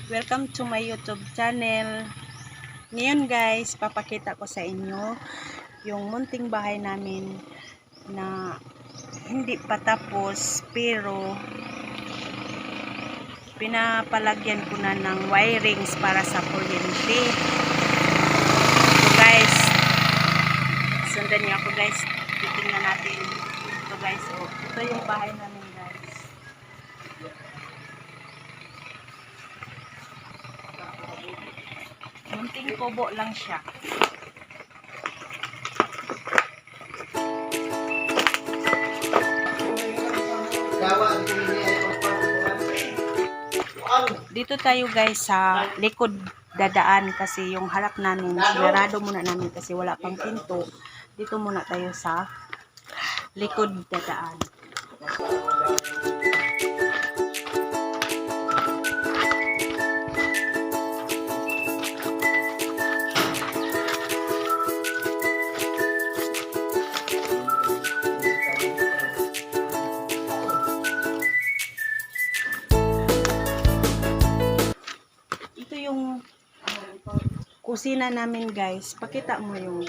Welcome to my YouTube channel. Ngayon guys, papakita ko sa inyo yung munting bahay namin na hindi pa tapos pero pinapalagyan ko na ng wirings para sa kuryente. So guys, sundan niyo ako guys. Titingnan natin ito guys. So, ito yung bahay namin guys. Munting kubo lang siya. Dito tayo guys sa likod dadaan kasi yung harap namin sinarado muna namin kasi wala pang pinto. Dito muna tayo sa likod dadaan. Kusina namin guys, pakita mo yung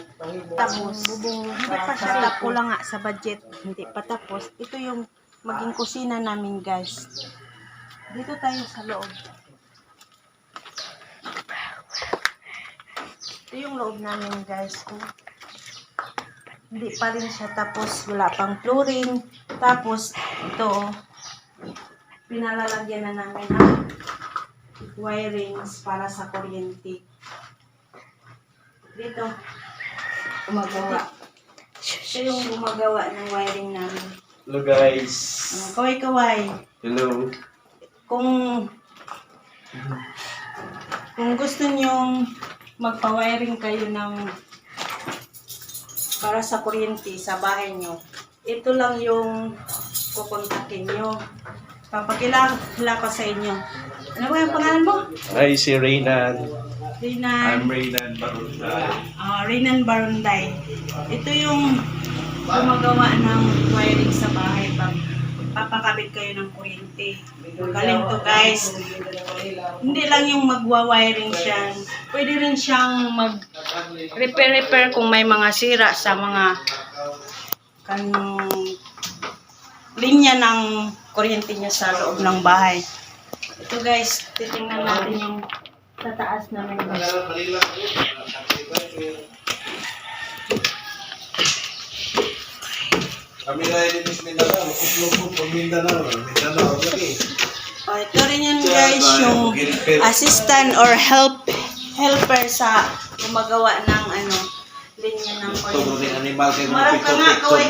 tapos bubong, hindi pa siya tapo lang nga sa budget, hindi pa tapos. Ito yung maging kusina namin guys. Dito tayo sa loob. Ito yung loob namin guys. Hindi pa rin siya tapos, wala pang flooring. Tapos ito pinalalagyan na namin ang wirings para sa kuryente. Dito, gumagawa. Ito yung gumagawa ng wiring namin. Hello guys. Kaway-kaway. Hello. Kung gusto nyong magpa-wiring kayo ng para sa kuryente sa bahay nyo, ito lang yung kukontakin nyo. Papakilala ko sa inyo. Ano ba yung pangalan mo? Hi, si Reynan. Reynan. I'm Reynan Barunday. Reynan Barunday. Ito yung gumagawa ng wiring sa bahay pag papakabit kayo ng kuryente. Galing to guys. Hindi lang yung magwa-wiring siya. Pwede rin siyang mag-repair kung may mga sira sa mga linya ng kuryente niya sa loob ng bahay. Ito guys, titingnan natin yung sa taas namin. Kami na din is Mindanao, Uslupog o Mindanao, lagi. Ito rin yan guys, yung assistant or helper sa gumagawa ng linya ng Turo kuryente. ni animal kayo Marap ka nga, kaway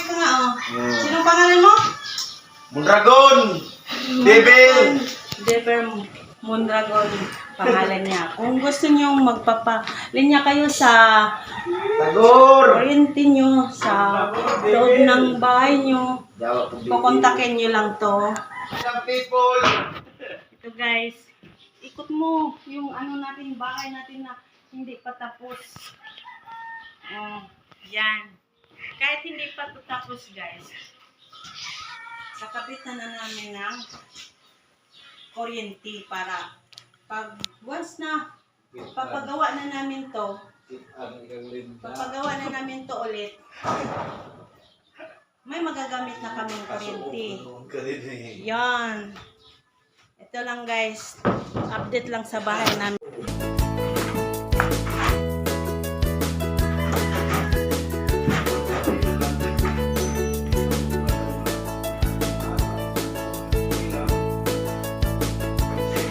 ka nga oh. Sinong pangalan mo? Mondragon! Devil! Devil Mondragon pangalan niya. Kung gusto niyo magpapalinya kayo sa Tagor! kuryente niyo sa loob ng bahay niyo, kukontakin niyo lang to. Some people! Ito guys, ikot mo yung natin, bahay natin na hindi pa tapos. Yan. Kahit hindi pa tapos guys, sakapitan na namin ng kuryente para pag once na papagawa na namin to ulit, may magagamit na kaming kuryente. Yan. Ito lang guys, update lang sa bahay namin.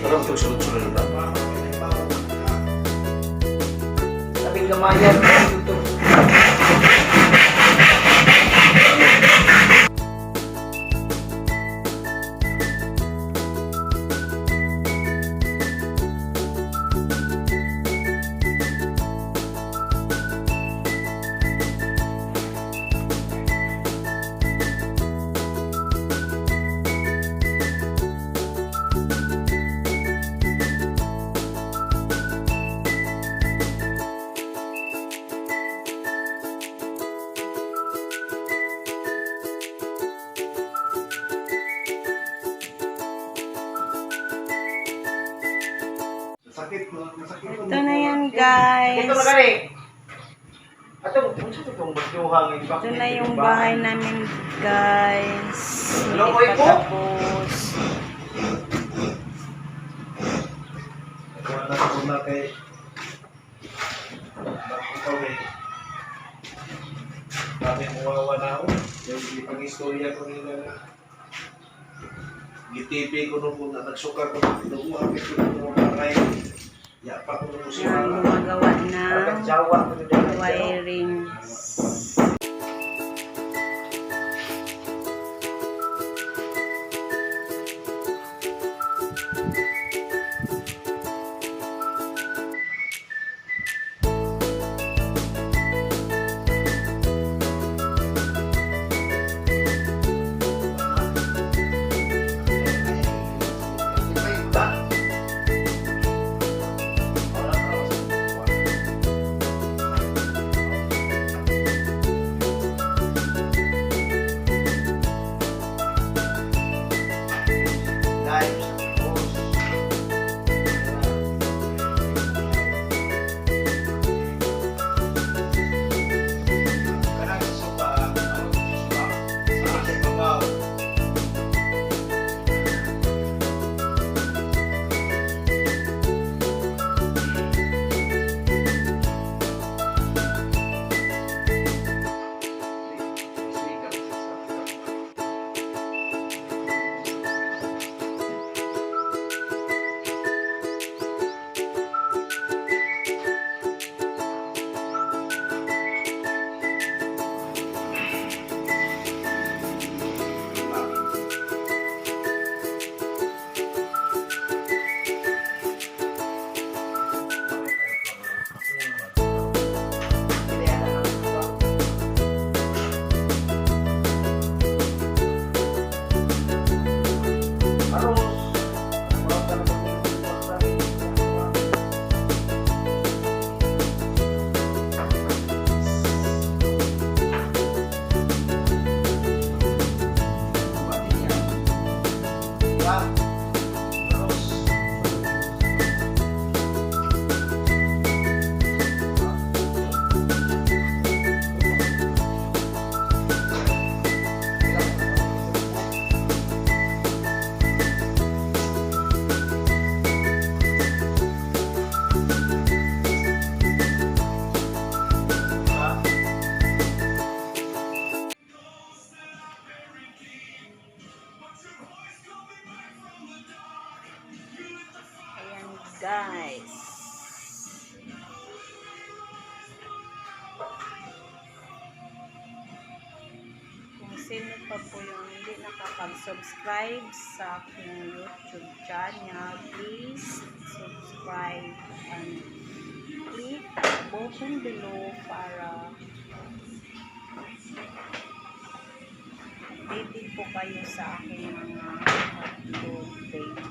Parang susunod-sunod na. Sabing gamayan dito. Masakit mo. Masakit mo. Ito na yan, guys. Ito na gani. Ato, unsa to tong bagyuhang Ito na yung bahay namin, guys. Hello, Hindi boy pa po. tapos. Wala na ko na kay. Ikaw kay. Bakit mawawa na ako? Yung pang-istorya ko nila. GTV ko nung na nagsuka ko nung umapit ko nung mga yapa ko nung Yan, siya. gumagawa ng Jawa ko din. wiring. Ayan, guys. Kung sino pa po yung hindi nakapag-subscribe sa aking YouTube channel, please subscribe and click the button below para updated po kayo sa aking mga upload page.